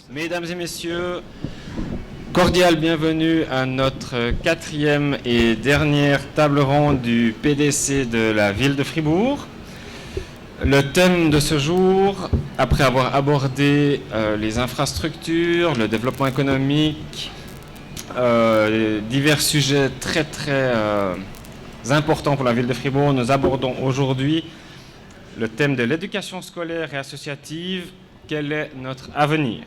Mesdames et messieurs, cordial bienvenue à notre quatrième et dernière table ronde du PDC de la ville de Fribourg. Le thème de ce jour, après avoir abordé les infrastructures, le développement économique, divers sujets très importants pour la ville de Fribourg, nous abordons aujourd'hui le thème de l'éducation scolaire et associative. Quel est notre avenir ?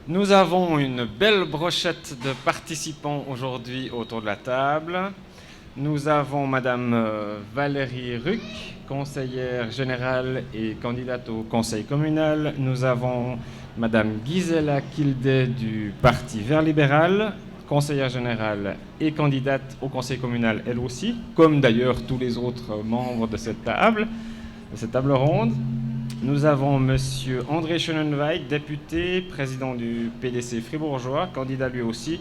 Nous avons une belle brochette de participants aujourd'hui autour de la table. Nous avons Madame Valérie Ruck, conseillère générale et candidate au conseil communal. Nous avons Madame Gisela Kilde du Parti Vert libéral, conseillère générale et candidate au conseil communal elle aussi, comme d'ailleurs tous les autres membres de cette table ronde. Nous avons Monsieur André Schönenweit, député, président du PDC fribourgeois, candidat lui aussi.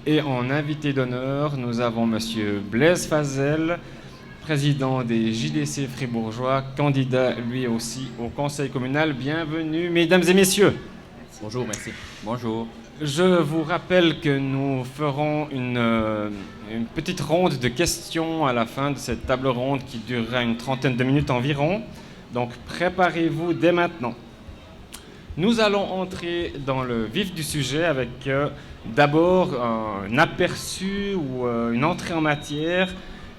Et en invité d'honneur, nous avons Monsieur Blaise Fazel, président des JDC fribourgeois, candidat lui aussi au conseil communal. Bienvenue, mesdames et messieurs. Bonjour, merci. Bonjour. Je vous rappelle que nous ferons une petite ronde de questions à la fin de cette table ronde qui durera une trentaine de minutes environ. Donc préparez-vous dès maintenant. Nous allons entrer dans le vif du sujet avec d'abord un aperçu ou une entrée en matière,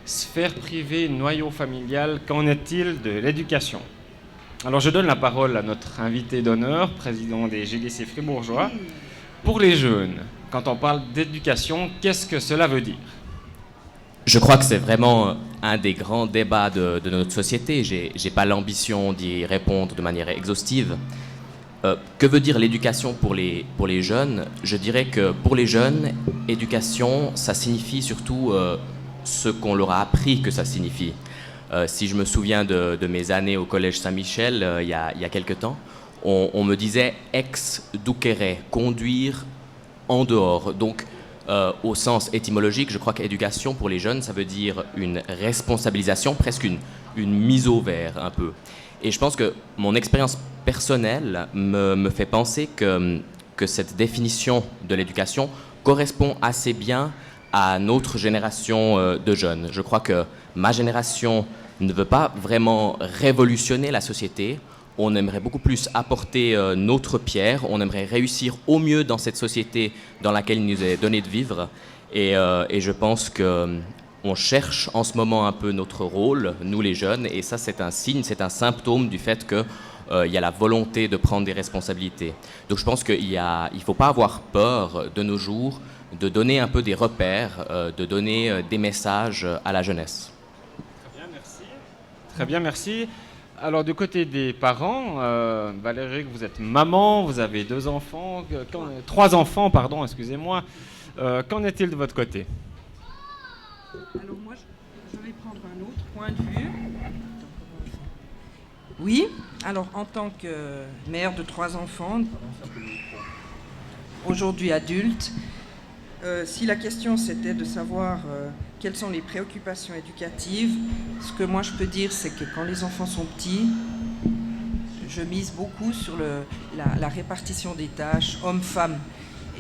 sphère privée, noyau familial, qu'en est-il de l'éducation ? Alors je donne la parole à notre invité d'honneur, président des GDC fribourgeois. Pour les jeunes, quand on parle d'éducation, qu'est-ce que cela veut dire ? Je crois que c'est vraiment un des grands débats de notre société. J'ai pas l'ambition d'y répondre de manière exhaustive. Que veut dire l'éducation pour les jeunes ? Je dirais que pour les jeunes, éducation, ça signifie surtout ce qu'on leur a appris que ça signifie. Si je me souviens de mes années au collège Saint-Michel, il y a quelque temps, on me disait « ex ducere », conduire en dehors. Donc, au sens étymologique, je crois qu'éducation pour les jeunes, ça veut dire une responsabilisation, presque une mise au vert un peu. Et je pense que mon expérience personnelle me fait penser que cette définition de l'éducation correspond assez bien à notre génération de jeunes. Je crois que ma génération ne veut pas vraiment révolutionner la société. On aimerait beaucoup plus apporter notre pierre, on aimerait réussir au mieux dans cette société dans laquelle il nous est donné de vivre. Et je pense qu'on cherche en ce moment un peu notre rôle, nous les jeunes, et ça c'est un signe, c'est un symptôme du fait qu'il y a la volonté de prendre des responsabilités. Donc je pense qu'il ne faut pas avoir peur de nos jours de donner un peu des repères, de donner des messages à la jeunesse. Très bien, merci. Très bien, merci. Alors, du côté des parents, Valérie, vous êtes maman, vous avez trois enfants, pardon, excusez-moi. Qu'en est-il de votre côté ? Alors moi, je vais prendre un autre point de vue. Oui, alors en tant que mère de 3 enfants, aujourd'hui adulte, si la question c'était de savoir quelles sont les préoccupations éducatives, ce que moi je peux dire, c'est que quand les enfants sont petits, je mise beaucoup sur la répartition des tâches hommes-femmes.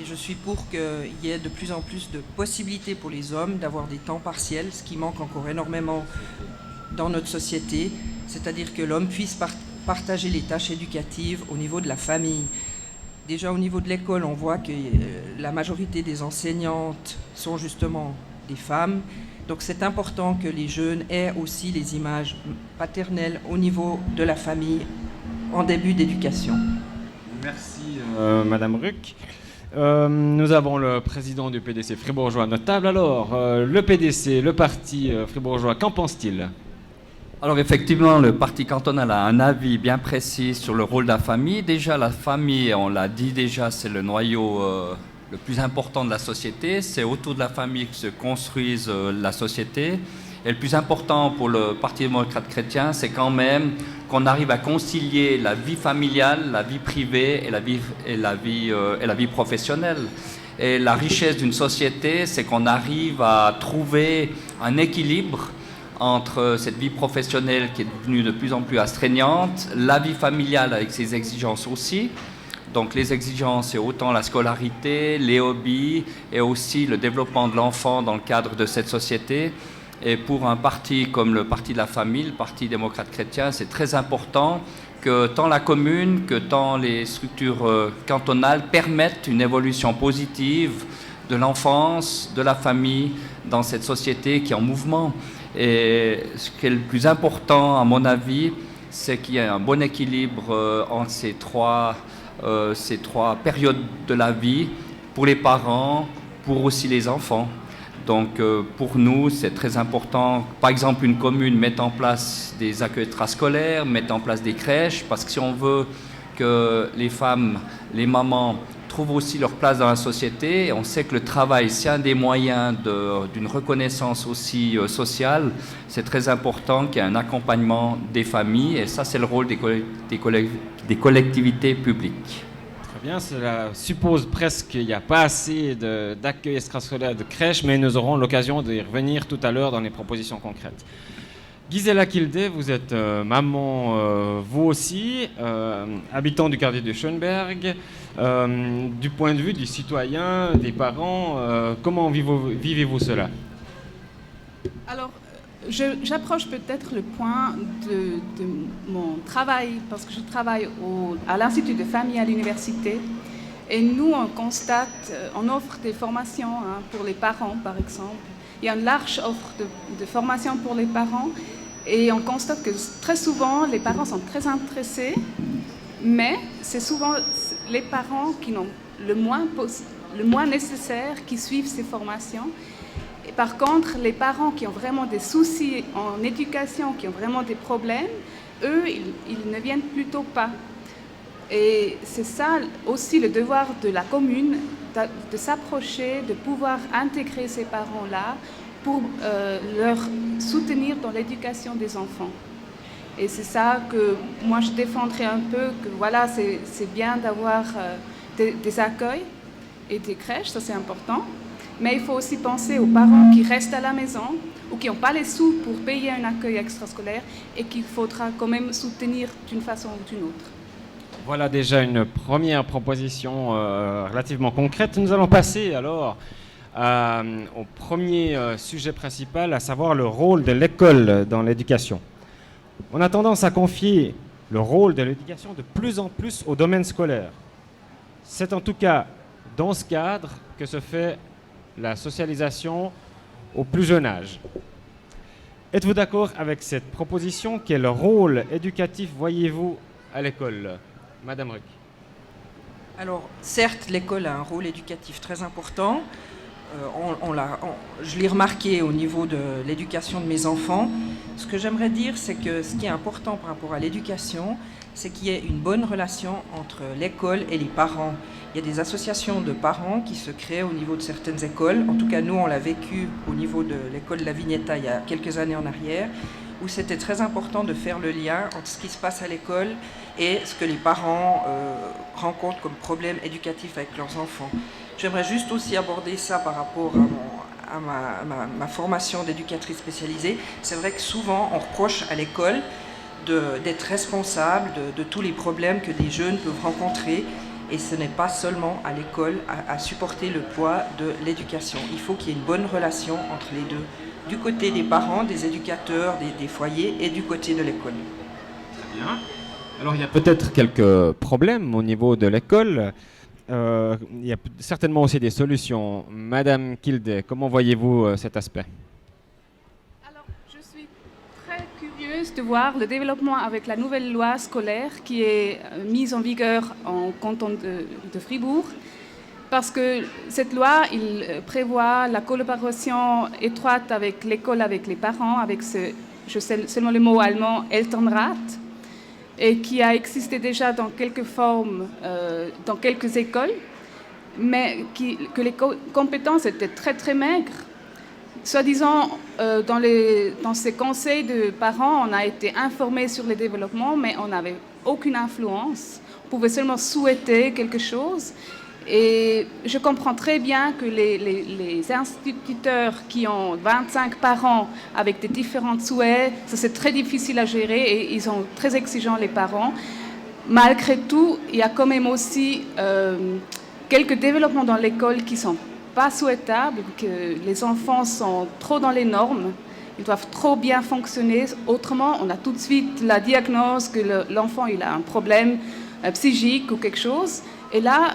Et je suis pour qu'il y ait de plus en plus de possibilités pour les hommes d'avoir des temps partiels, ce qui manque encore énormément dans notre société, c'est-à-dire que l'homme puisse partager les tâches éducatives au niveau de la famille. Déjà au niveau de l'école, on voit que la majorité des enseignantes sont justement des femmes. Donc c'est important que les jeunes aient aussi les images paternelles au niveau de la famille en début d'éducation. Merci Madame Ruck. Nous avons le président du PDC fribourgeois à notre table. Alors, le PDC, le parti fribourgeois, qu'en pense-t-il ? Alors effectivement, le parti cantonal a un avis bien précis sur le rôle de la famille. Déjà, la famille, on l'a dit déjà, c'est le noyau le plus important de la société. C'est autour de la famille que se construise la société. Et le plus important pour le Parti démocrate chrétien, c'est quand même qu'on arrive à concilier la vie familiale, la vie privée et la vie professionnelle. Et la richesse d'une société, c'est qu'on arrive à trouver un équilibre entre cette vie professionnelle qui est devenue de plus en plus astreignante, la vie familiale avec ses exigences aussi, Donc les exigences, c'est autant la scolarité, les hobbies et aussi le développement de l'enfant dans le cadre de cette société. Et pour un parti comme le Parti de la Famille, le Parti démocrate chrétien, c'est très important que tant la commune que tant les structures cantonales permettent une évolution positive de l'enfance, de la famille dans cette société qui est en mouvement. Et ce qui est le plus important, à mon avis, c'est qu'il y ait un bon équilibre entre ces trois périodes de la vie, pour les parents, pour aussi les enfants. Donc pour nous, c'est très important. Par exemple, une commune met en place des accueils extrascolaires, met en place des crèches, parce que si on veut que les femmes, les mamans trouvent aussi leur place dans la société, on sait que le travail, c'est un des moyens d'une reconnaissance aussi sociale. C'est très important qu'il y ait un accompagnement des familles, et ça, c'est le rôle des collectivités publiques. Très bien, cela suppose presque qu'il n'y a pas assez d'accueil extrascolaire de crèche, mais nous aurons l'occasion d'y revenir tout à l'heure dans les propositions concrètes. Gisela Kilde, vous êtes maman, vous aussi, habitant du quartier de Schönberg. Du point de vue du citoyen, des parents, comment vivez-vous cela? Alors, j'approche peut-être le point de mon travail, parce que je travaille à l'Institut de famille à l'université. Et nous, on constate, on offre des formations pour les parents, par exemple. Il y a une large offre de formation pour les parents. Et on constate que très souvent, les parents sont très intéressés, mais c'est souvent les parents qui n'ont le moins nécessaire qui suivent ces formations. Et par contre, les parents qui ont vraiment des soucis en éducation, qui ont vraiment des problèmes, eux, ils ne viennent plutôt pas. Et c'est ça aussi le devoir de la commune, de s'approcher, de pouvoir intégrer ces parents-là pour leur soutenir dans l'éducation des enfants. Et c'est ça que moi je défendrais un peu, que voilà, c'est bien d'avoir des accueils et des crèches, ça c'est important. Mais il faut aussi penser aux parents qui restent à la maison ou qui n'ont pas les sous pour payer un accueil extrascolaire et qu'il faudra quand même soutenir d'une façon ou d'une autre. Voilà déjà une première proposition relativement concrète. Nous allons passer alors au premier sujet principal, à savoir le rôle de l'école dans l'éducation. On a tendance à confier le rôle de l'éducation de plus en plus au domaine scolaire. C'est en tout cas dans ce cadre que se fait la socialisation au plus jeune âge. Êtes-vous d'accord avec cette proposition? Quel rôle éducatif voyez-vous à l'école, Madame Ruck? Alors, certes, l'école a un rôle éducatif très important. Je l'ai remarqué au niveau de l'éducation de mes enfants. Ce que j'aimerais dire, c'est que ce qui est important par rapport à l'éducation, c'est qu'il y ait une bonne relation entre l'école et les parents. Il y a des associations de parents qui se créent au niveau de certaines écoles. En tout cas, nous, on l'a vécu au niveau de l'école de la Vignetta il y a quelques années en arrière, où c'était très important de faire le lien entre ce qui se passe à l'école et ce que les parents rencontrent comme problème éducatif avec leurs enfants. J'aimerais juste aussi aborder ça par rapport à ma formation d'éducatrice spécialisée. C'est vrai que souvent, on reproche à l'école d'être responsable de tous les problèmes que des jeunes peuvent rencontrer. Et ce n'est pas seulement à l'école à supporter le poids de l'éducation. Il faut qu'il y ait une bonne relation entre les deux, du côté des parents, des éducateurs, des foyers, et du côté de l'école. Très bien. Alors il y a peut-être quelques problèmes au niveau de l'école. Il y a certainement aussi des solutions. Madame Kilde, comment voyez-vous cet aspect? Alors, je suis très curieuse de voir le développement avec la nouvelle loi scolaire qui est mise en vigueur en canton de Fribourg, parce que cette loi, il prévoit la collaboration étroite avec l'école, avec les parents, avec je sais seulement le mot allemand, Elternrat, et qui a existé déjà dans quelques formes, dans quelques écoles, mais que les compétences étaient très très maigres. Soi-disant, dans ces conseils de parents, on a été informés sur les développements, mais on n'avait aucune influence. On pouvait seulement souhaiter quelque chose. Et je comprends très bien que les instituteurs qui ont 25 parents avec des différents souhaits, ça c'est très difficile à gérer et ils sont très exigeants les parents. malgré tout, il y a quand même aussi quelques développements dans l'école qui ne sont pas souhaitables, que les enfants sont trop dans les normes, ils doivent trop bien fonctionner. Autrement, on a tout de suite la diagnose que l'enfant il a un problème psychique ou quelque chose. Et là,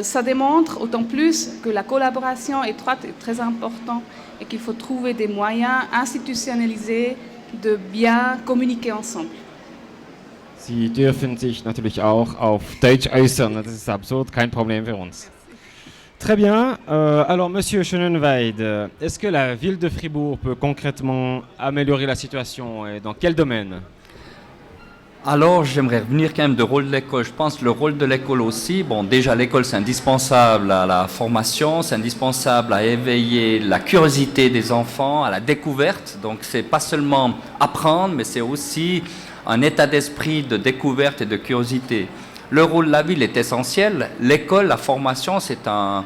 ça démontre autant plus que la collaboration étroite est très importante et qu'il faut trouver des moyens institutionnalisés de bien communiquer ensemble. Sie dürfen sich natürlich auch auf Deutsch äußern, das ist absolut kein Problem für uns. Très bien. Alors, Monsieur Schönenweid, est-ce que la ville de Fribourg peut concrètement améliorer la situation et dans quel domaine? Alors, j'aimerais revenir quand même du rôle de l'école. Je pense que le rôle de l'école aussi, bon, déjà l'école c'est indispensable à la formation, c'est indispensable à éveiller la curiosité des enfants, à la découverte. Donc, c'est pas seulement apprendre, mais c'est aussi un état d'esprit de découverte et de curiosité. Le rôle de la ville est essentiel. L'école, la formation, c'est un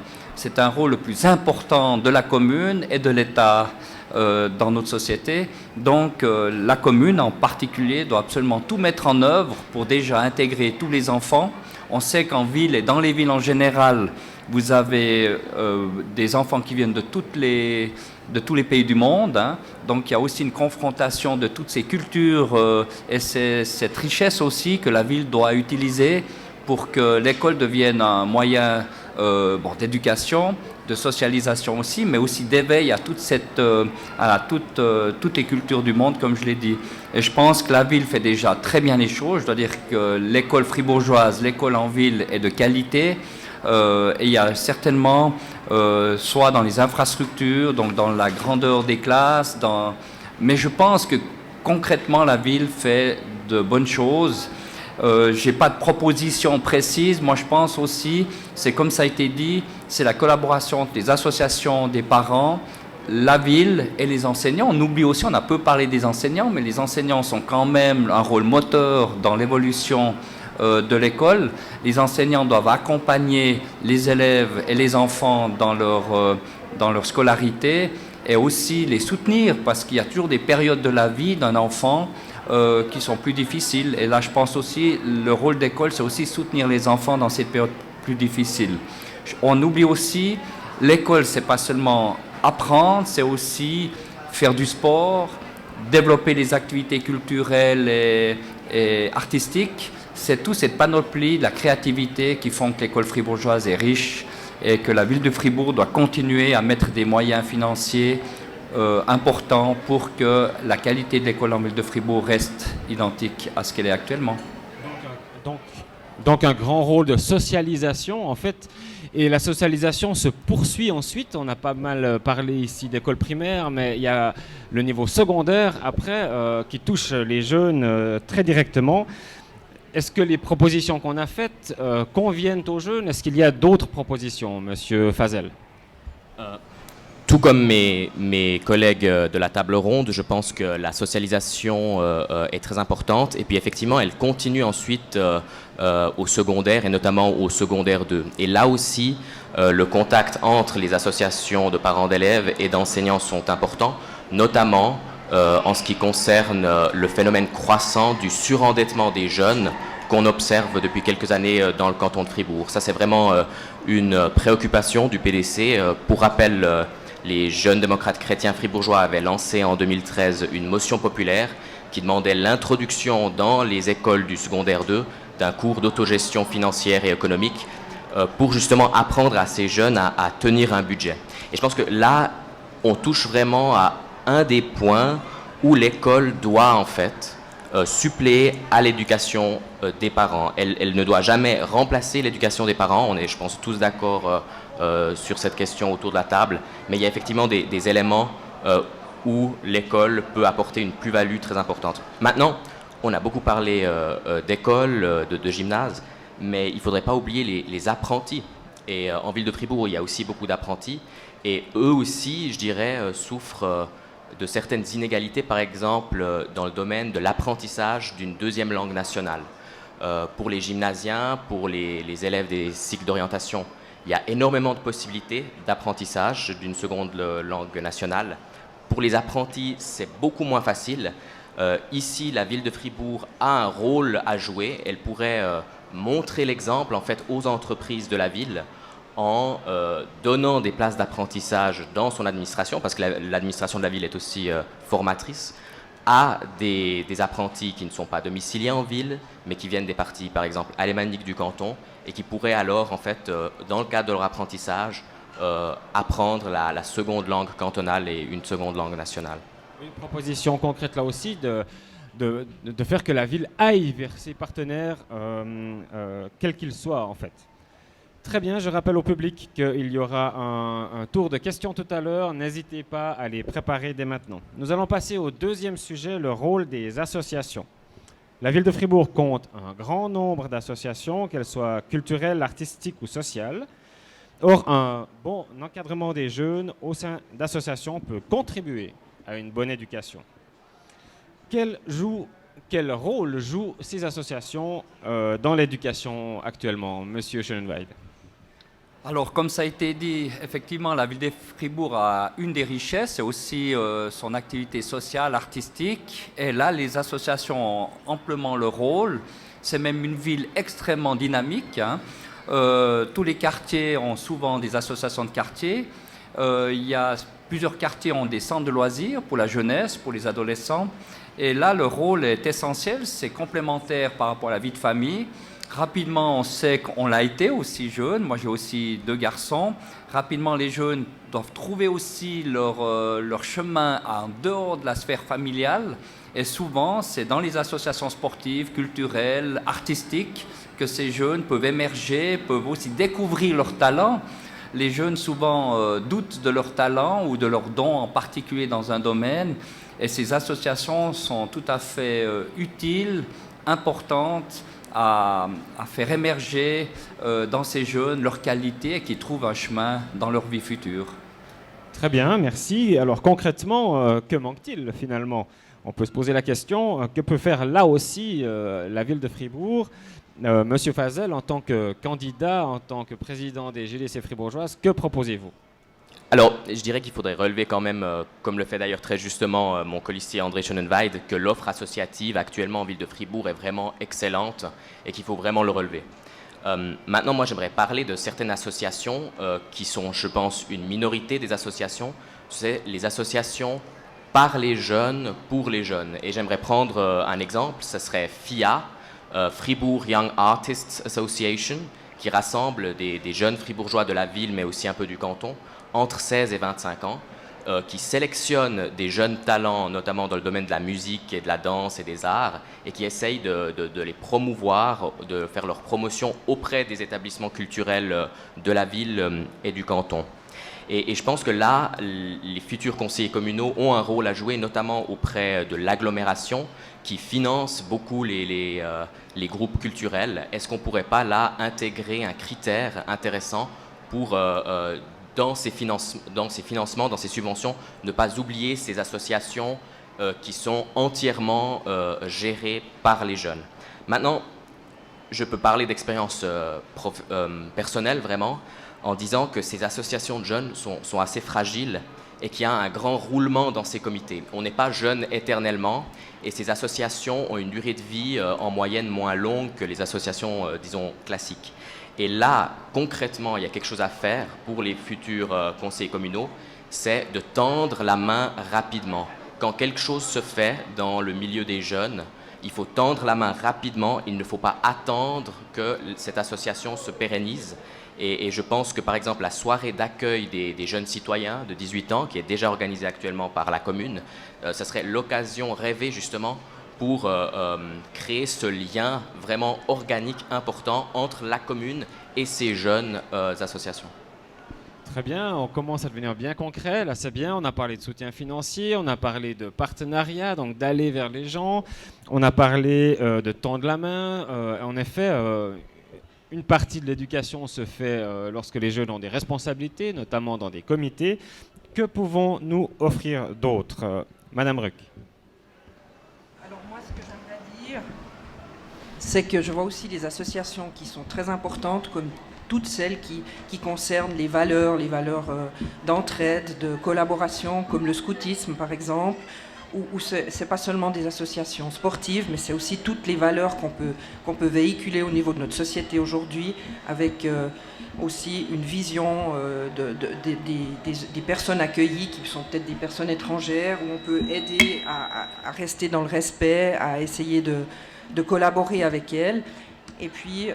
rôle le plus important de la commune et de l'État dans notre société. Donc la commune en particulier doit absolument tout mettre en œuvre pour déjà intégrer tous les enfants. On sait qu'en ville et dans les villes en général, vous avez des enfants qui viennent de tous les pays du monde, hein. Donc il y a aussi une confrontation de toutes ces cultures et cette richesse aussi que la ville doit utiliser pour que l'école devienne un moyen d'éducation, de socialisation aussi, mais aussi d'éveil à toutes les cultures du monde, comme je l'ai dit. Et je pense que la ville fait déjà très bien les choses. Je dois dire que l'école fribourgeoise, l'école en ville est de qualité. Et il y a certainement, soit dans les infrastructures, donc dans la grandeur des classes, mais je pense que concrètement la ville fait de bonnes choses. Je n'ai pas de proposition précise. Moi je pense aussi, c'est comme ça a été dit, c'est la collaboration entre les associations des parents, la ville et les enseignants. On oublie aussi, on a peu parlé des enseignants, mais les enseignants sont quand même un rôle moteur dans l'évolution de l'école. Les enseignants doivent accompagner les élèves et les enfants dans leur scolarité et aussi les soutenir parce qu'il y a toujours des périodes de la vie d'un enfant qui sont plus difficiles. Et là, je pense aussi, le rôle d'école, c'est aussi soutenir les enfants dans cette période plus difficile. On oublie aussi, l'école, c'est pas seulement apprendre, c'est aussi faire du sport, développer les activités culturelles et artistiques. C'est toute cette panoplie de la créativité qui font que l'école fribourgeoise est riche et que la ville de Fribourg doit continuer à mettre des moyens financiers importants pour que la qualité de l'école en ville de Fribourg reste identique à ce qu'elle est actuellement. Donc un grand rôle de socialisation en fait, et la socialisation se poursuit ensuite. On a pas mal parlé ici d'école primaire, mais il y a le niveau secondaire après qui touche les jeunes très directement. Est-ce que les propositions qu'on a faites conviennent aux jeunes? Est-ce qu'il y a d'autres propositions, Monsieur Fazel? Tout comme mes collègues de la table ronde, je pense que la socialisation est très importante. Et puis effectivement, elle continue ensuite au secondaire et notamment au secondaire 2. Et là aussi, le contact entre les associations de parents d'élèves et d'enseignants sont importants, notamment en ce qui concerne le phénomène croissant du surendettement des jeunes qu'on observe depuis quelques années dans le canton de Fribourg. Ça, c'est vraiment une préoccupation du PDC. Pour rappel, les jeunes démocrates chrétiens fribourgeois avaient lancé en 2013 une motion populaire qui demandait l'introduction dans les écoles du secondaire 2 d'un cours d'autogestion financière et économique pour justement apprendre à ces jeunes à tenir un budget. Et je pense que là, on touche vraiment à un des points où l'école doit en fait suppléer à l'éducation des parents. Elle ne doit jamais remplacer l'éducation des parents. On est, je pense, tous d'accord sur cette question autour de la table. Mais il y a effectivement des éléments où l'école peut apporter une plus-value très importante. Maintenant, on a beaucoup parlé d'école, de gymnase, mais il ne faudrait pas oublier les apprentis. Et en ville de Fribourg, il y a aussi beaucoup d'apprentis. Et eux aussi, je dirais, souffrent de certaines inégalités, par exemple dans le domaine de l'apprentissage d'une deuxième langue nationale. Pour les gymnasiens, pour les élèves des cycles d'orientation, il y a énormément de possibilités d'apprentissage d'une seconde langue nationale. Pour les apprentis, c'est beaucoup moins facile. Ici, la ville de Fribourg a un rôle à jouer. Elle pourrait montrer l'exemple en fait aux entreprises de la ville en donnant des places d'apprentissage dans son administration, parce que l'administration de la ville est aussi formatrice, à des apprentis qui ne sont pas domiciliés en ville, mais qui viennent des parties, par exemple, alémaniques du canton, et qui pourraient alors, en fait, dans le cadre de leur apprentissage, apprendre la seconde langue cantonale et une seconde langue nationale. Une proposition concrète là aussi de faire que la ville aille vers ses partenaires, quels qu'ils soient en fait. Très bien, je rappelle au public qu'il y aura un tour de questions tout à l'heure. N'hésitez pas à les préparer dès maintenant. Nous allons passer au deuxième sujet, le rôle des associations. La ville de Fribourg compte un grand nombre d'associations, qu'elles soient culturelles, artistiques ou sociales. Or, un bon encadrement des jeunes au sein d'associations peut contribuer à une bonne éducation. Quel rôle jouent ces associations dans l'éducation actuellement, Monsieur Schönenweid? Alors, comme ça a été dit, effectivement, la ville de Fribourg a une des richesses, c'est aussi son activité sociale, artistique. Et là, les associations ont amplement le rôle. C'est même une ville extrêmement dynamique, hein. Tous les quartiers ont souvent des associations de quartier. Il y a plusieurs quartiers ont des centres de loisirs pour la jeunesse, pour les adolescents. Et là, le rôle est essentiel, c'est complémentaire par rapport à la vie de famille. Rapidement, on sait qu'on l'a été aussi jeune. Moi, j'ai aussi 2 garçons. Rapidement, les jeunes doivent trouver aussi leur chemin en dehors de la sphère familiale. Et souvent, c'est dans les associations sportives, culturelles, artistiques que ces jeunes peuvent émerger, peuvent aussi découvrir leurs talents. Les jeunes, souvent, doutent de leur talent ou de leurs dons, en particulier dans un domaine. Et ces associations sont tout à fait utiles, importantes, à faire émerger dans ces jeunes leurs qualités et qu'ils trouvent un chemin dans leur vie future. Très bien, merci. Alors concrètement, que manque-t-il finalement? On peut se poser la question, que peut faire là aussi la ville de Fribourg? Monsieur Fazel, en tant que candidat, en tant que président des GDC fribourgeoises, que proposez-vous? Alors, je dirais qu'il faudrait relever quand même, comme le fait d'ailleurs très justement mon colistier André Schönenweid, que l'offre associative actuellement en ville de Fribourg est vraiment excellente et qu'il faut vraiment le relever. Maintenant, moi, j'aimerais parler de certaines associations qui sont, je pense, une minorité des associations. C'est les associations par les jeunes, pour les jeunes. Et j'aimerais prendre un exemple, ce serait FIA, Fribourg Young Artists Association, qui rassemble des jeunes fribourgeois de la ville, mais aussi un peu du canton, entre 16 et 25 ans, qui sélectionne des jeunes talents, notamment dans le domaine de la musique et de la danse et des arts, et qui essaye de les promouvoir, de faire leur promotion auprès des établissements culturels de la ville et du canton. Et je pense que là, les futurs conseillers communaux ont un rôle à jouer, notamment auprès de l'agglomération, qui finance beaucoup les groupes culturels. Est-ce qu'on ne pourrait pas là intégrer un critère intéressant pour... dans ces financements, dans ces subventions, ne pas oublier ces associations qui sont entièrement gérées par les jeunes. Maintenant, je peux parler d'expérience personnelle vraiment, en disant que ces associations de jeunes sont assez fragiles et qu'il y a un grand roulement dans ces comités. On n'est pas jeune éternellement et ces associations ont une durée de vie en moyenne moins longue que les associations, disons, classiques. Et là, concrètement, il y a quelque chose à faire pour les futurs conseillers communaux, c'est de tendre la main rapidement. Quand quelque chose se fait dans le milieu des jeunes, il faut tendre la main rapidement, il ne faut pas attendre que cette association se pérennise. Et je pense que, par exemple, la soirée d'accueil des jeunes citoyens de 18 ans, qui est déjà organisée actuellement par la commune, ça serait l'occasion rêvée, justement, pour créer ce lien vraiment organique, important, entre la commune et ces jeunes associations. Très bien, on commence à devenir bien concret, là c'est bien, on a parlé de soutien financier, on a parlé de partenariat, donc d'aller vers les gens, on a parlé de tendre la main, en effet, une partie de l'éducation se fait lorsque les jeunes ont des responsabilités, notamment dans des comités. Que pouvons-nous offrir d'autre? Madame Ruck. Alors moi, ce que j'aimerais dire, c'est que je vois aussi des associations qui sont très importantes, comme toutes celles qui concernent les valeurs d'entraide, de collaboration, comme le scoutisme par exemple, où c'est pas seulement des associations sportives, mais c'est aussi toutes les valeurs qu'on peut véhiculer au niveau de notre société aujourd'hui, avec aussi une vision des personnes accueillies qui sont peut-être des personnes étrangères, où on peut aider à rester dans le respect, à essayer de collaborer avec elles. Et puis,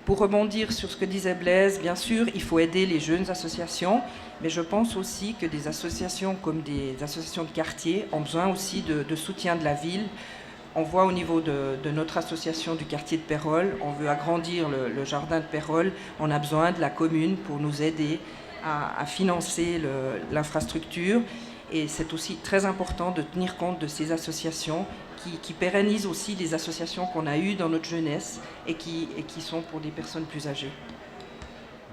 pour rebondir sur ce que disait Blaise, bien sûr, il faut aider les jeunes associations, mais je pense aussi que des associations comme des associations de quartier ont besoin aussi de soutien de la ville. On voit au niveau de notre association du quartier de Pérols, on veut agrandir le jardin de Pérols, on a besoin de la commune pour nous aider à financer l'infrastructure. Et c'est aussi très important de tenir compte de ces associations qui pérennisent aussi les associations qu'on a eues dans notre jeunesse et qui sont pour des personnes plus âgées.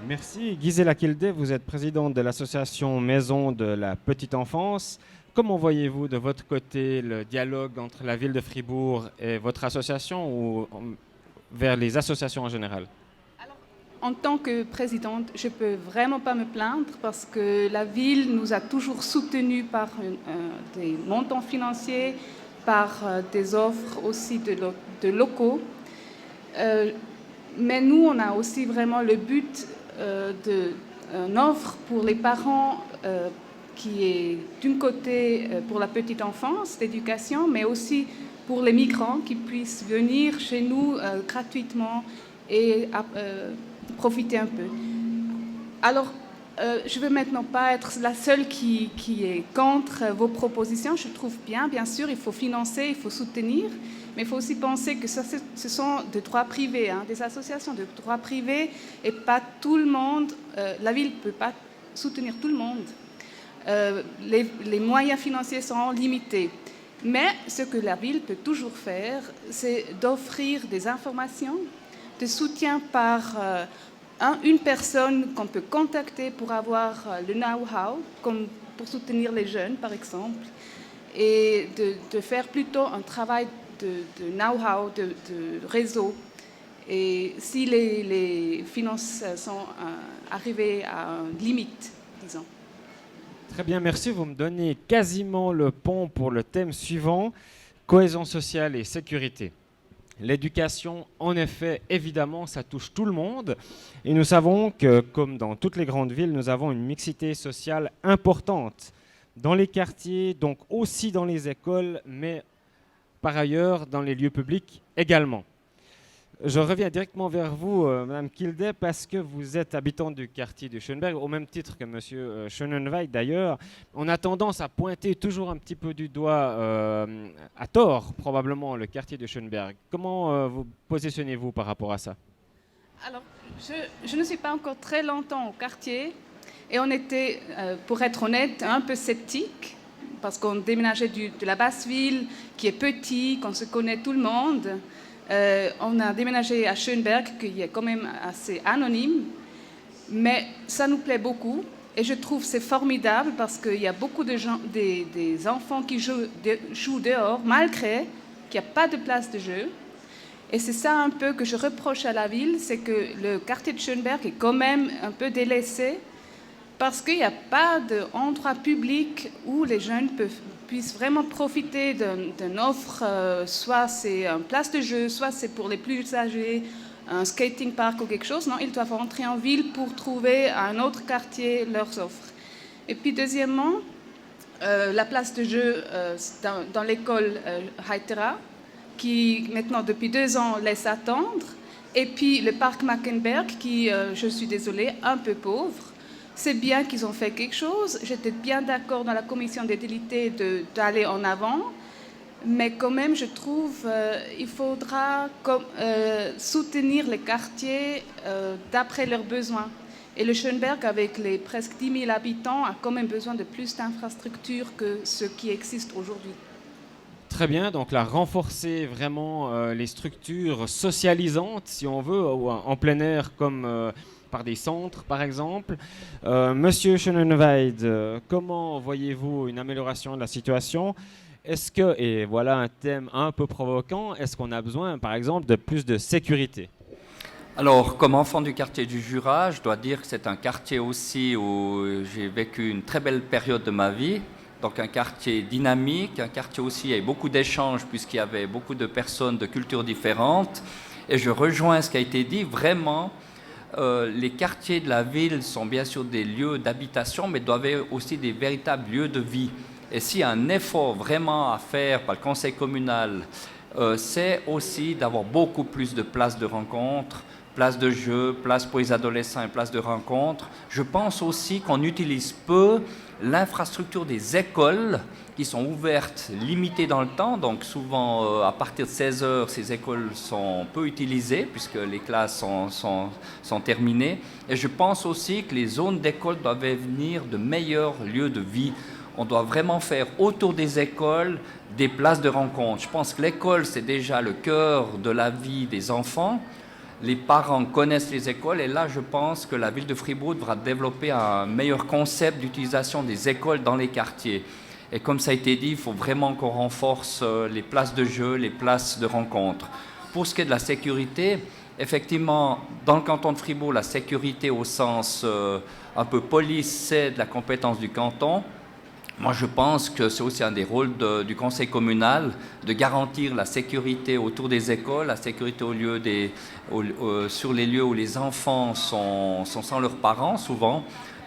Merci. Gisela Kilde, vous êtes présidente de l'association Maison de la Petite Enfance. Comment voyez-vous de votre côté le dialogue entre la ville de Fribourg et votre association ou vers les associations en général? En tant que présidente, je ne peux vraiment pas me plaindre parce que la ville nous a toujours soutenus par des montants financiers, par des offres aussi de locaux. Mais nous, on a aussi vraiment le but d'une offre pour les parents qui est d'un côté pour la petite enfance, l'éducation, mais aussi pour les migrants qui puissent venir chez nous gratuitement et profiter un peu. Alors, je ne veux maintenant pas être la seule qui est contre vos propositions. Je trouve bien sûr, il faut financer, il faut soutenir, mais il faut aussi penser que ce sont de droit privé, des associations de droit privé, et pas tout le monde, la ville ne peut pas soutenir tout le monde. Les moyens financiers sont limités. Mais ce que la ville peut toujours faire, c'est d'offrir des informations, de soutien par une personne qu'on peut contacter pour avoir le know-how, comme pour soutenir les jeunes, par exemple, et de faire plutôt un travail de know-how, de réseau. Et si les finances sont arrivées à une limite, disons. Très bien, merci. Vous me donnez quasiment le pont pour le thème suivant, cohésion sociale et sécurité. L'éducation, en effet, évidemment, ça touche tout le monde. Et nous savons que, comme dans toutes les grandes villes, nous avons une mixité sociale importante dans les quartiers, donc aussi dans les écoles, mais par ailleurs dans les lieux publics également. Je reviens directement vers vous, Madame Kilde, parce que vous êtes habitante du quartier de Schönberg, au même titre que Monsieur Schönenwald d'ailleurs. On a tendance à pointer toujours un petit peu du doigt, à tort probablement, le quartier de Schönberg. Comment vous positionnez-vous par rapport à ça? Alors, je ne suis pas encore très longtemps au quartier et on était, pour être honnête, un peu sceptiques parce qu'on déménageait de la basse ville qui est petit, qu'on se connaît tout le monde. On a déménagé à Schönberg, qui est quand même assez anonyme, mais ça nous plaît beaucoup. Et je trouve c'est formidable parce qu'il y a beaucoup de gens, des enfants qui jouent dehors, malgré qu'il n'y a pas de place de jeu. Et c'est ça un peu que je reproche à la ville, c'est que le quartier de Schönberg est quand même un peu délaissé parce qu'il n'y a pas d'endroit public où les jeunes puissent vraiment profiter d'une offre, soit c'est une place de jeu, soit c'est pour les plus âgés, un skating park ou quelque chose. Non, ils doivent rentrer en ville pour trouver à un autre quartier leurs offres. Et puis deuxièmement, la place de jeu dans l'école Heitera, qui maintenant depuis 2 ans laisse attendre, et puis le parc Mackenberg, qui, je suis désolée, un peu pauvre. C'est bien qu'ils ont fait quelque chose. J'étais bien d'accord dans la commission d'édilité d'aller en avant. Mais quand même, je trouve qu'il faudra soutenir les quartiers d'après leurs besoins. Et le Schönberg, avec les presque 10 000 habitants, a quand même besoin de plus d'infrastructures que ce qui existe aujourd'hui. Très bien, donc là, renforcer vraiment les structures socialisantes, si on veut, en plein air comme... par des centres, par exemple. Monsieur Schönenwald, comment voyez-vous une amélioration de la situation? Est-ce que, et voilà un thème un peu provoquant, est-ce qu'on a besoin, par exemple, de plus de sécurité? Alors, comme enfant du quartier du Jura, je dois dire que c'est un quartier aussi où j'ai vécu une très belle période de ma vie. Donc un quartier dynamique, un quartier aussi avec beaucoup d'échanges puisqu'il y avait beaucoup de personnes de cultures différentes. Et je rejoins ce qui a été dit, vraiment, les quartiers de la ville sont bien sûr des lieux d'habitation, mais doivent être aussi des véritables lieux de vie. Et s'il y a un effort vraiment à faire par le conseil communal, c'est aussi d'avoir beaucoup plus de places de rencontres, places de jeux, places pour les adolescents et places de rencontres. Je pense aussi qu'on utilise peu l'infrastructure des écoles qui sont ouvertes, limitées dans le temps. Donc souvent, à partir de 16 heures, ces écoles sont peu utilisées puisque les classes sont terminées. Et je pense aussi que les zones d'école doivent devenir de meilleurs lieux de vie. On doit vraiment faire autour des écoles des places de rencontre. Je pense que l'école, c'est déjà le cœur de la vie des enfants. Les parents connaissent les écoles et là, je pense que la ville de Fribourg devra développer un meilleur concept d'utilisation des écoles dans les quartiers. Et comme ça a été dit, il faut vraiment qu'on renforce les places de jeu, les places de rencontre. Pour ce qui est de la sécurité, effectivement, dans le canton de Fribourg, la sécurité au sens un peu police, c'est de la compétence du canton. Moi, je pense que c'est aussi un des rôles du conseil communal de garantir la sécurité autour des écoles, la sécurité sur les lieux où les enfants sont sans leurs parents, souvent.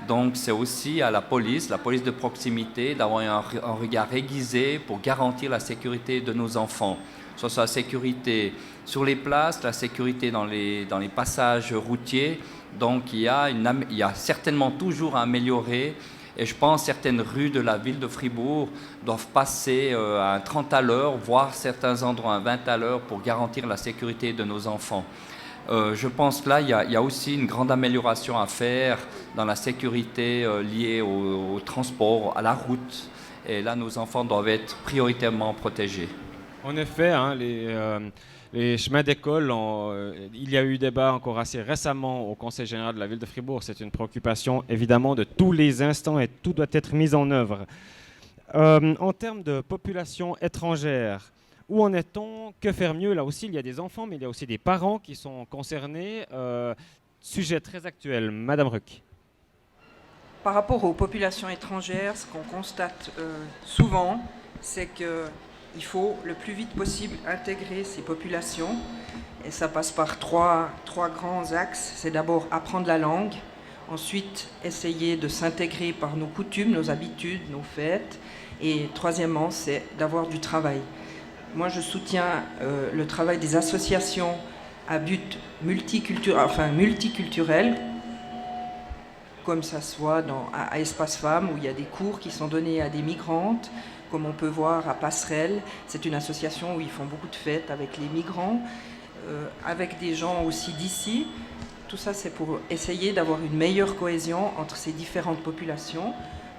Donc, c'est aussi à la police de proximité, d'avoir un regard aiguisé pour garantir la sécurité de nos enfants. Soit sur la sécurité sur les places, la sécurité dans les passages routiers. Donc, il y a certainement toujours à améliorer. Et je pense que certaines rues de la ville de Fribourg doivent passer à un 30 à l'heure, voire certains endroits à un 20 à l'heure pour garantir la sécurité de nos enfants. Je pense que là, il y a aussi une grande amélioration à faire dans la sécurité liée au transport, à la route. Et là, nos enfants doivent être prioritairement protégés. En effet, hein, les chemins d'école, il y a eu débat encore assez récemment au Conseil général de la ville de Fribourg. C'est une préoccupation évidemment de tous les instants et tout doit être mis en œuvre. En termes de population étrangère, où en est-on? Que faire mieux? Là aussi, il y a des enfants, mais il y a aussi des parents qui sont concernés. Sujet très actuel. Madame Ruck. Par rapport aux populations étrangères, ce qu'on constate souvent, c'est qu'il faut le plus vite possible intégrer ces populations. Et ça passe par trois grands axes. C'est d'abord apprendre la langue, ensuite essayer de s'intégrer par nos coutumes, nos habitudes, nos fêtes. Et troisièmement, c'est d'avoir du travail. Moi, je soutiens le travail des associations à but multiculturel, comme ça soit à Espace Femmes, où il y a des cours qui sont donnés à des migrantes, comme on peut voir à Passerelle. C'est une association où ils font beaucoup de fêtes avec les migrants, avec des gens aussi d'ici. Tout ça, c'est pour essayer d'avoir une meilleure cohésion entre ces différentes populations,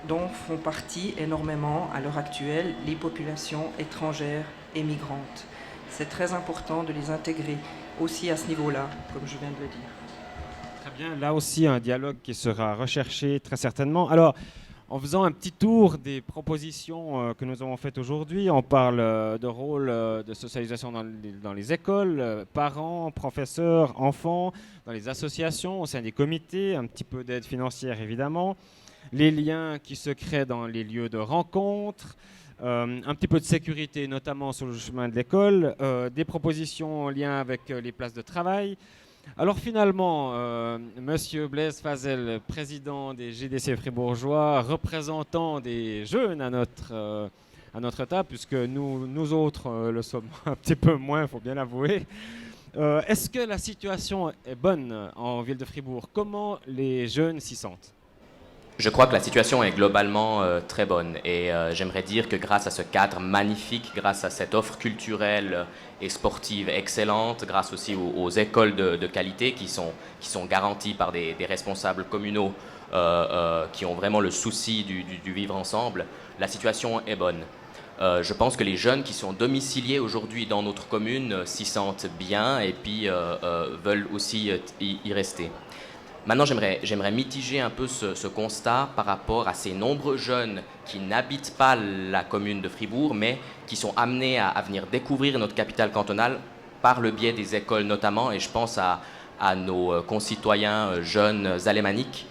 dont font partie énormément, à l'heure actuelle, les populations étrangères et migrantes. C'est très important de les intégrer aussi à ce niveau-là, comme je viens de le dire. Très bien, là aussi un dialogue qui sera recherché très certainement. Alors, en faisant un petit tour des propositions que nous avons faites aujourd'hui, on parle de rôle de socialisation dans les écoles, parents, professeurs, enfants, dans les associations, au sein des comités, un petit peu d'aide financière évidemment, les liens qui se créent dans les lieux de rencontre, un petit peu de sécurité, notamment sur le chemin de l'école, des propositions en lien avec les places de travail. Alors finalement, Monsieur Blaise Fazel, président des GDC fribourgeois, représentant des jeunes à notre table, puisque nous autres le sommes un petit peu moins, il faut bien l'avouer. Est-ce que la situation est bonne en ville de Fribourg? Comment les jeunes s'y sentent? Je crois que la situation est globalement très bonne et j'aimerais dire que grâce à ce cadre magnifique, grâce à cette offre culturelle et sportive excellente, grâce aussi aux écoles de qualité qui sont garanties par des responsables communaux qui ont vraiment le souci du vivre ensemble, la situation est bonne. Je pense que les jeunes qui sont domiciliés aujourd'hui dans notre commune s'y sentent bien et puis veulent aussi y rester. Maintenant, j'aimerais mitiger un peu ce constat par rapport à ces nombreux jeunes qui n'habitent pas la commune de Fribourg, mais qui sont amenés à venir découvrir notre capitale cantonale par le biais des écoles notamment, et je pense à nos concitoyens jeunes alémaniques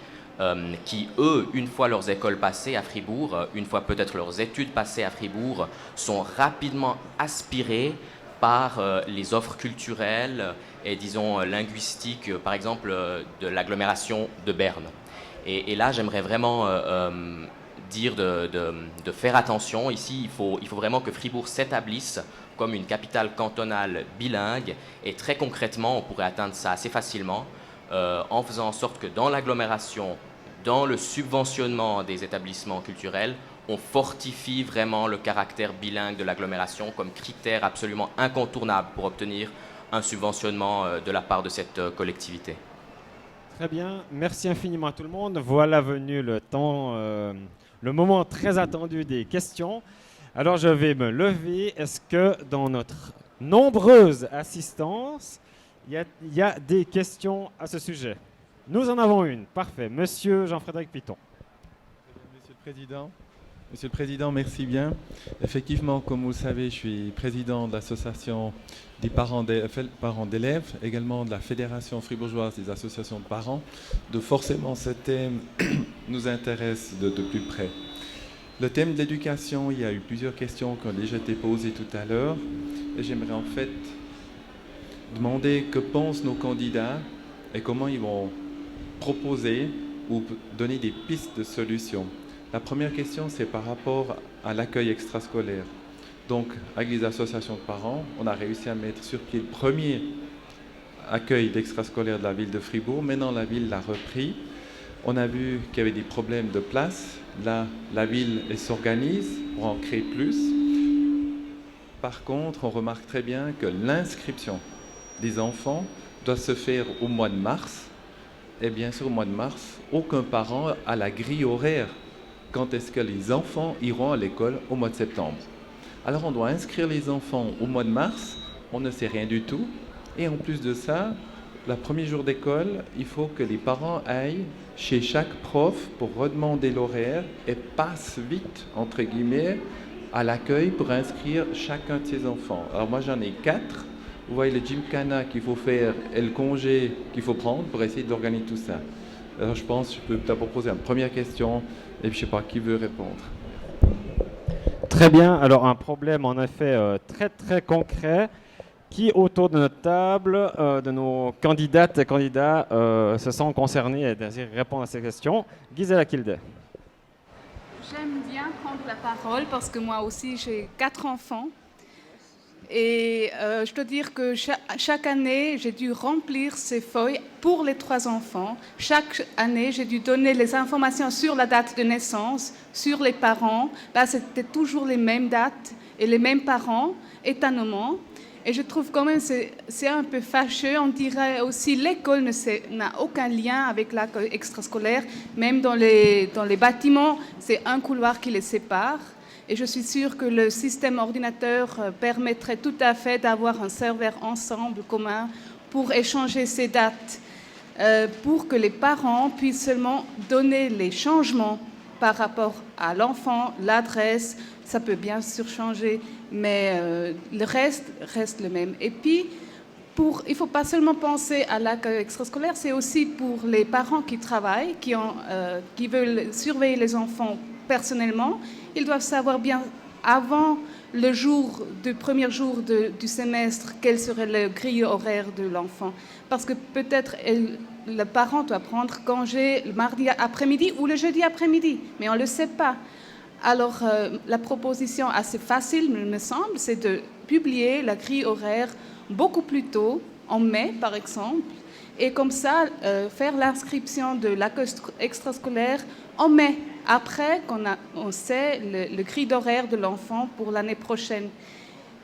qui, eux, une fois leurs écoles passées à Fribourg, une fois peut-être leurs études passées à Fribourg, sont rapidement aspirés par les offres culturelles et, disons, linguistiques, par exemple, de l'agglomération de Berne. Et là, j'aimerais vraiment dire de faire attention. Ici, il faut vraiment que Fribourg s'établisse comme une capitale cantonale bilingue. Et très concrètement, on pourrait atteindre ça assez facilement en faisant en sorte que dans l'agglomération, dans le subventionnement des établissements culturels, on fortifie vraiment le caractère bilingue de l'agglomération comme critère absolument incontournable pour obtenir un subventionnement de la part de cette collectivité. Très bien, merci infiniment à tout le monde. Voilà venu le temps, le moment très attendu des questions. Alors je vais me lever. Est-ce que dans notre nombreuse assistance, il y a des questions à ce sujet? Nous en avons une, parfait. Monsieur Jean-Frédéric Piton. Monsieur le Président, merci bien. Effectivement, comme vous le savez, je suis président de l'association des parents d'élèves, également de la Fédération fribourgeoise des associations de parents. Donc forcément, ce thème nous intéresse de plus près. Le thème de l'éducation, il y a eu plusieurs questions qui ont déjà été posées tout à l'heure. Et j'aimerais en fait demander que pensent nos candidats et comment ils vont proposer ou donner des pistes de solutions. La première question, c'est par rapport à l'accueil extrascolaire. Donc, avec les associations de parents, on a réussi à mettre sur pied le premier accueil d'extrascolaire de la ville de Fribourg. Maintenant, la ville l'a repris. On a vu qu'il y avait des problèmes de place. Là, la ville s'organise pour en créer plus. Par contre, on remarque très bien que l'inscription des enfants doit se faire au mois de mars. Et bien sûr, au mois de mars, aucun parent a la grille horaire. Quand est-ce que les enfants iront à l'école au mois de septembre? Alors on doit inscrire les enfants au mois de mars, on ne sait rien du tout. Et en plus de ça, le premier jour d'école, il faut que les parents aillent chez chaque prof pour redemander l'horaire et passent vite, entre guillemets, à l'accueil pour inscrire chacun de ses enfants. Alors moi j'en ai 4. Vous voyez le gymkhana qu'il faut faire et le congé qu'il faut prendre pour essayer d'organiser tout ça. Alors je pense que je peux d'abord poser une première question et puis je ne sais pas qui veut répondre. Très bien, alors un problème en effet très très concret. Qui autour de notre table, de nos candidates et candidats, se sont concernés et désirent répondre à ces questions? Gisela Kilde. J'aime bien prendre la parole parce que moi aussi j'ai 4 enfants. Et je dois dire que chaque année, j'ai dû remplir ces feuilles pour les 3 enfants. Chaque année, j'ai dû donner les informations sur la date de naissance, sur les parents. Là, c'était toujours les mêmes dates et les mêmes parents, étonnamment. Et je trouve quand même que c'est un peu fâcheux. On dirait aussi l'école n'a aucun lien avec l'accueil extrascolaire. Même dans les bâtiments, c'est un couloir qui les sépare. Et je suis sûre que le système ordinateur permettrait tout à fait d'avoir un serveur ensemble commun pour échanger ces dates, pour que les parents puissent seulement donner les changements par rapport à l'enfant, l'adresse. Ça peut bien sûr changer, mais le reste le même. Et puis, il ne faut pas seulement penser à l'accueil extrascolaire, c'est aussi pour les parents qui travaillent, qui veulent surveiller les enfants personnellement. Ils doivent savoir bien avant le premier jour du semestre quel serait le grille horaire de l'enfant. Parce que peut-être le parent doit prendre congé le mardi après-midi ou le jeudi après-midi, mais on ne le sait pas. Alors la proposition assez facile, me semble, c'est de publier la grille horaire beaucoup plus tôt, en mai par exemple, et comme ça faire l'inscription de l'accueil extrascolaire en mai, après qu'on sait le grille d'horaire de l'enfant pour l'année prochaine.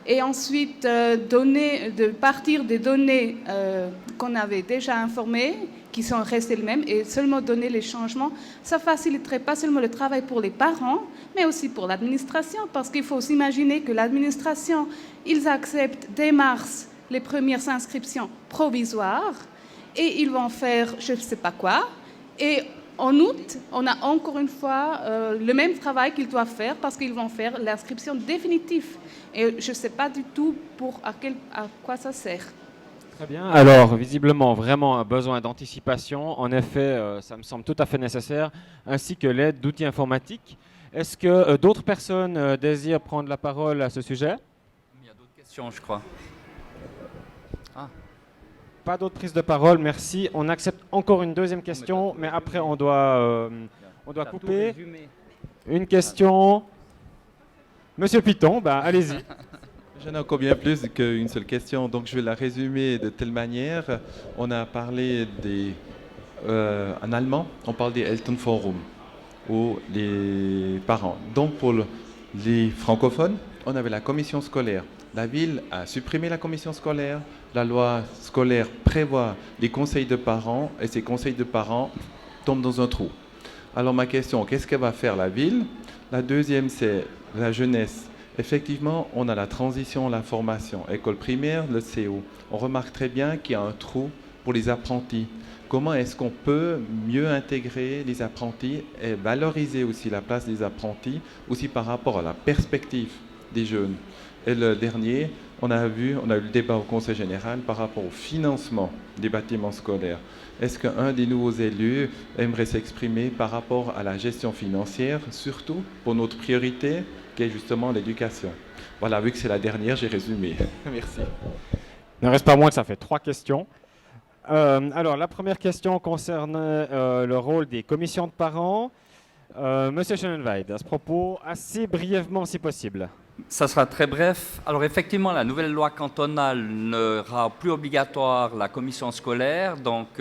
Et ensuite, de partir des données qu'on avait déjà informées, qui sont restées les mêmes, et seulement donner les changements, ça faciliterait pas seulement le travail pour les parents, mais aussi pour l'administration, parce qu'il faut s'imaginer que l'administration, ils acceptent dès mars les premières inscriptions provisoires, et ils vont faire je ne sais pas quoi, et en août, on a encore une fois le même travail qu'ils doivent faire parce qu'ils vont faire l'inscription définitive. Et je ne sais pas du tout à quoi ça sert. Très bien. Alors, visiblement, vraiment un besoin d'anticipation. En effet, ça me semble tout à fait nécessaire, ainsi que l'aide d'outils informatiques. Est-ce que d'autres personnes désirent prendre la parole à ce sujet? Il y a d'autres questions, je crois. Pas d'autres prises de parole, merci. On accepte encore une deuxième question, mais après on doit couper. Une question. Monsieur Piton, bah, allez-y. J'en ai encore bien plus qu'une seule question, donc je vais la résumer de telle manière. On a parlé en allemand, on parle des Elternforum, ou les parents. Donc pour les francophones, on avait la commission scolaire. La ville a supprimé la commission scolaire. La loi scolaire prévoit les conseils de parents, et ces conseils de parents tombent dans un trou. Alors ma question, qu'est-ce qu'elle va faire la ville? La deuxième, c'est la jeunesse. Effectivement, on a la transition, la formation, école primaire, le CO. On remarque très bien qu'il y a un trou pour les apprentis. Comment est-ce qu'on peut mieux intégrer les apprentis et valoriser aussi la place des apprentis, aussi par rapport à la perspective des jeunes? Et le dernier, on a eu le débat au Conseil général par rapport au financement des bâtiments scolaires. Est-ce qu'un des nouveaux élus aimerait s'exprimer par rapport à la gestion financière, surtout pour notre priorité, qui est justement l'éducation? Voilà, vu que c'est la dernière, j'ai résumé. Merci. Il ne reste pas moins que ça fait 3 questions. Alors, la première question concerne le rôle des commissions de parents. Monsieur Schönenweid, à ce propos, assez brièvement si possible. Ça sera très bref. Alors effectivement, la nouvelle loi cantonale ne rend plus obligatoire la commission scolaire. Donc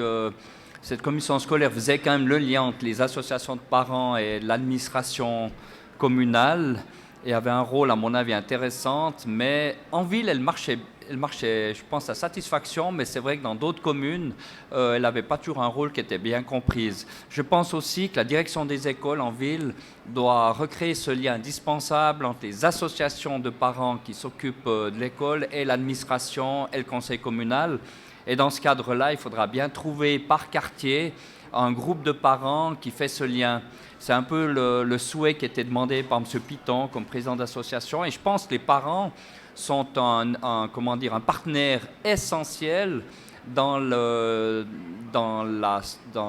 cette commission scolaire faisait quand même le lien entre les associations de parents et l'administration communale et avait un rôle, à mon avis, intéressant. Mais en ville, elle marchait, je pense, à satisfaction, mais c'est vrai que dans d'autres communes, elle n'avait pas toujours un rôle qui était bien compris. Je pense aussi que la direction des écoles en ville doit recréer ce lien indispensable entre les associations de parents qui s'occupent de l'école et l'administration et le conseil communal. Et dans ce cadre-là, il faudra bien trouver par quartier un groupe de parents qui fait ce lien. C'est un peu le souhait qui était demandé par M. Piton comme président d'association. Et je pense que les parents sont un partenaire essentiel dans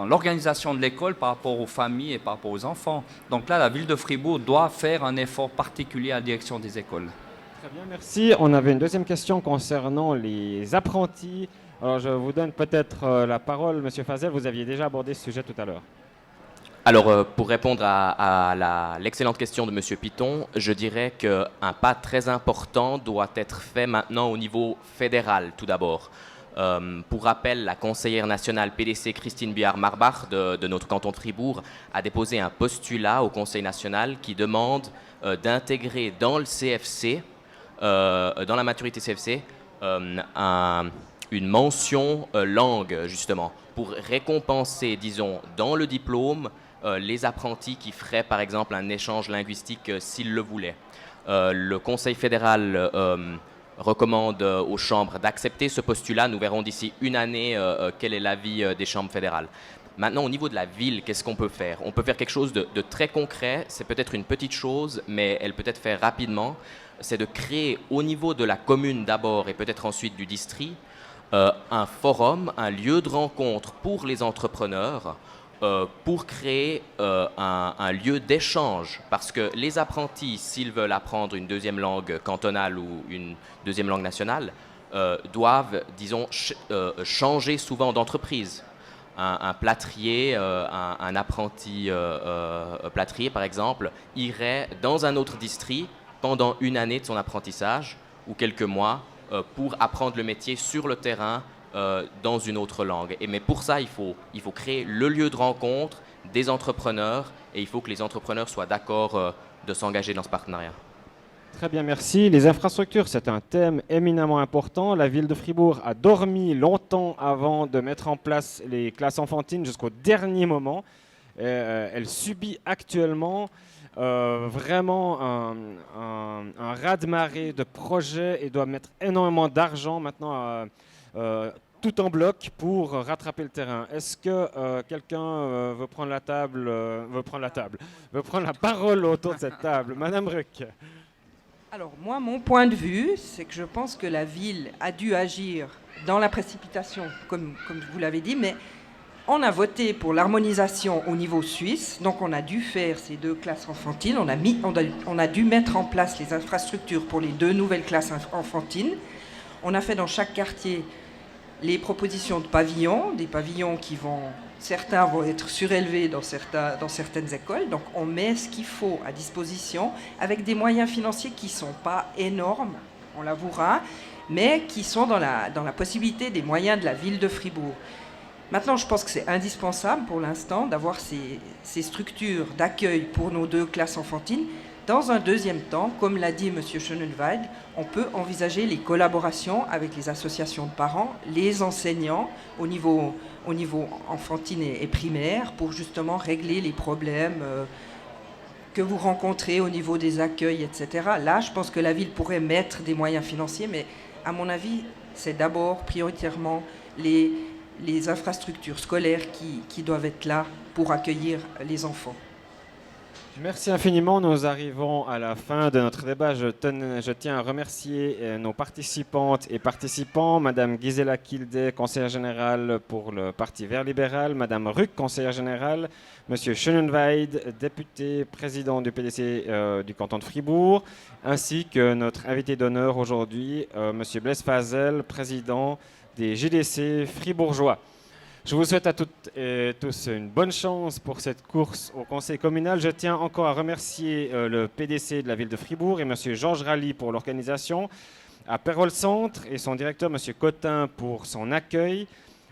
l'organisation de l'école par rapport aux familles et par rapport aux enfants. Donc là, la ville de Fribourg doit faire un effort particulier à la direction des écoles. Très bien, merci. On avait une deuxième question concernant les apprentis. Alors, je vous donne peut-être la parole, Monsieur Fazel. Vous aviez déjà abordé ce sujet tout à l'heure. Alors, pour répondre à l'excellente question de M. Piton, je dirais qu'un pas très important doit être fait maintenant au niveau fédéral, tout d'abord. Pour rappel, la conseillère nationale PDC Christine Biard-Marbach de notre canton de Fribourg a déposé un postulat au Conseil national qui demande d'intégrer dans le CFC, dans la maturité CFC, une mention langue, justement, pour récompenser, disons, dans le diplôme, les apprentis qui feraient, par exemple, un échange linguistique s'ils le voulaient. Le Conseil fédéral recommande aux chambres d'accepter ce postulat. Nous verrons d'ici une année quel est l'avis des chambres fédérales. Maintenant, au niveau de la ville, qu'est-ce qu'on peut faire? On peut faire quelque chose de très concret. C'est peut-être une petite chose, mais elle peut être faite rapidement. C'est de créer au niveau de la commune d'abord et peut-être ensuite du district un forum, un lieu de rencontre pour les entrepreneurs, pour créer un lieu d'échange. Parce que les apprentis, s'ils veulent apprendre une deuxième langue cantonale ou une deuxième langue nationale, doivent, disons, changer souvent d'entreprise. Un plâtrier, un apprenti plâtrier, par exemple, irait dans un autre district pendant une année de son apprentissage ou quelques mois pour apprendre le métier sur le terrain dans une autre langue. Mais pour ça, il faut créer le lieu de rencontre des entrepreneurs et il faut que les entrepreneurs soient d'accord de s'engager dans ce partenariat. Très bien, merci. Les infrastructures, c'est un thème éminemment important. La ville de Fribourg a dormi longtemps avant de mettre en place les classes enfantines jusqu'au dernier moment. Elle subit actuellement vraiment un raz-de-marée de projets et doit mettre énormément d'argent maintenant tout en bloc pour rattraper le terrain. Est-ce que quelqu'un veut prendre la parole autour de cette table? Madame Ruck. Alors moi, mon point de vue, c'est que je pense que la ville a dû agir dans la précipitation, comme vous l'avez dit, mais on a voté pour l'harmonisation au niveau suisse, donc on a dû faire ces 2 classes enfantines, on a dû mettre en place les infrastructures pour les 2 nouvelles classes enfantines. On a fait dans chaque quartier les propositions de pavillons, des pavillons certains vont être surélevés dans certaines écoles, donc on met ce qu'il faut à disposition avec des moyens financiers qui ne sont pas énormes, on l'avouera, mais qui sont dans la possibilité des moyens de la ville de Fribourg. Maintenant, je pense que c'est indispensable pour l'instant d'avoir ces structures d'accueil pour nos 2 classes enfantines. Dans un deuxième temps, comme l'a dit M. Schönenwald, on peut envisager les collaborations avec les associations de parents, les enseignants au niveau enfantine et primaire pour justement régler les problèmes que vous rencontrez au niveau des accueils, etc. Là, je pense que la ville pourrait mettre des moyens financiers, mais à mon avis, c'est d'abord prioritairement les infrastructures scolaires qui doivent être là pour accueillir les enfants. Merci infiniment. Nous arrivons à la fin de notre débat. Je tiens à remercier nos participantes et participants. Madame Gisela Kilde, conseillère générale pour le Parti vert libéral. Madame Ruck, conseillère générale. Monsieur Schönenwald, député, président du PDC du canton de Fribourg. Ainsi que notre invité d'honneur aujourd'hui, Monsieur Blaise Fasel, président des JDC fribourgeois. Je vous souhaite à toutes et tous une bonne chance pour cette course au conseil communal. Je tiens encore à remercier le PDC de la ville de Fribourg et M. Georges Rally pour l'organisation, à Pérol Centre et son directeur M. Cotin pour son accueil,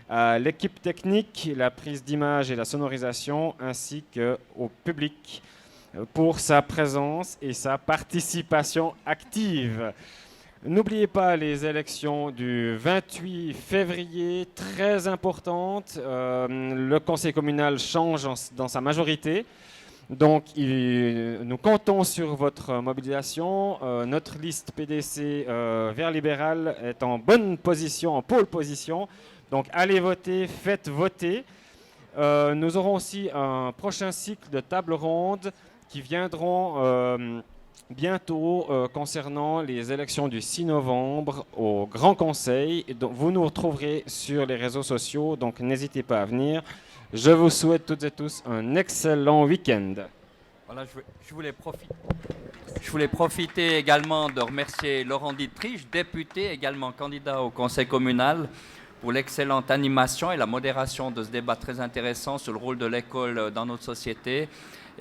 à l'équipe technique, la prise d'image et la sonorisation, ainsi qu'au public pour sa présence et sa participation active. N'oubliez pas les élections du 28 février, très importantes. Le conseil communal change dans sa majorité. Donc, nous comptons sur votre mobilisation. Notre liste PDC vert libéral est en bonne position, en pole position. Donc, allez voter, faites voter. Nous aurons aussi un prochain cycle de tables rondes qui viendront bientôt concernant les élections du 6 novembre au Grand Conseil. Donc, vous nous retrouverez sur les réseaux sociaux, donc n'hésitez pas à venir. Je vous souhaite toutes et tous un excellent week-end. Voilà, je voulais profiter également de remercier Laurent Dietrich, député, également candidat au conseil communal, pour l'excellente animation et la modération de ce débat très intéressant sur le rôle de l'école dans notre société.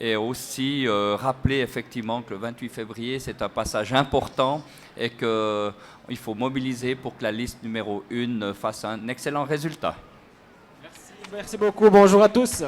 Et aussi rappeler effectivement que le 28 février, c'est un passage important et qu'il faut mobiliser pour que la liste numéro 1 fasse un excellent résultat. Merci beaucoup, bonjour à tous.